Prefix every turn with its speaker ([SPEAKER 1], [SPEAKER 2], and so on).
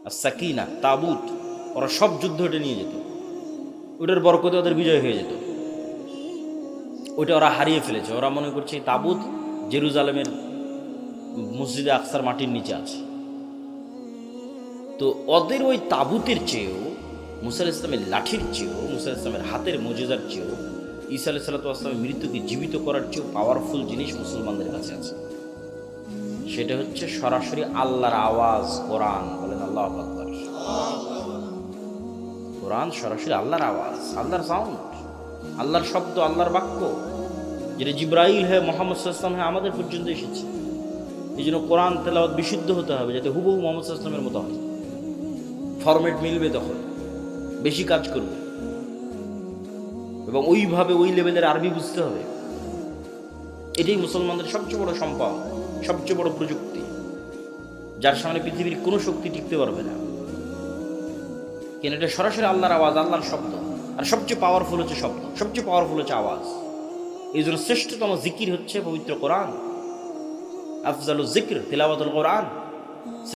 [SPEAKER 1] আর সাকিনা তাবুত, ওরা সব যুদ্ধ ওটা নিয়ে যেত, ওটার বরকতে ওদের বিজয় হয়ে যেত। ওইটা ওরা হারিয়ে ফেলেছে। ওরা মনে করছে এই তাবুত জেরুজালেমের মসজিদে আকসার মাটির নিচে আছে। তো ওদের ওই তাবুতের চেয়েও, মুসা আলাইহিস সালামের লাঠির চেয়েও, মুসা আলাইহিস সালামের হাতের মুজিজার চেয়েও, ঈসা আলাইহিস সালামের মৃত্যুকে জীবিত করার চেয়েও পাওয়ারফুল জিনিস মুসলমানদের কাছে আছে। সেটা হচ্ছে সরাসরি আল্লাহর আওয়াজ, কোরআন। বলেন আল্লাহু আকবার। কোরআন সরাসরি আল্লাহর আওয়াজ, আল্লাহর সাউন্ড, আল্লাহর শব্দ, আল্লাহর বাক্য, যেটা জিব্রাইল হয়ে মুহাম্মদ সাল্লাল্লাহু আলাইহি ওয়াসাল্লাম হয়ে আমাদের পর্যন্ত এসেছে। এই জন্য কোরআন তেলাওয়াত বিশুদ্ধ হতে হবে, যাতে হুবহু মুহাম্মদ সাল্লাল্লাহু আলাইহি ওয়াসাল্লামের মতো হয়। ফরম্যাট মিলবে, তখন বেশি কাজ করবে, এবং ওইভাবে ওই লেভেলের আরবি বুঝতে হবে। এটাই মুসলমানদের সবচেয়ে বড় সম্পদ, সবচেয়ে বড় প্রযুক্তি, যার সামনে পৃথিবীর কোনো শক্তি টিকতে পারবে না। কেন? এটা সরাসরি আল্লাহর আওয়াজ, আল্লাহর শব্দ। আর সবচেয়ে পাওয়ারফুল হচ্ছে শব্দ, সবচেয়ে পাওয়ারফুল হচ্ছে আওয়াজ। এই জন্য শ্রেষ্ঠতম জিকির হচ্ছে পবিত্র কোরআন। আফজালুজ জিকর তিলাওয়াতুল কোরআন।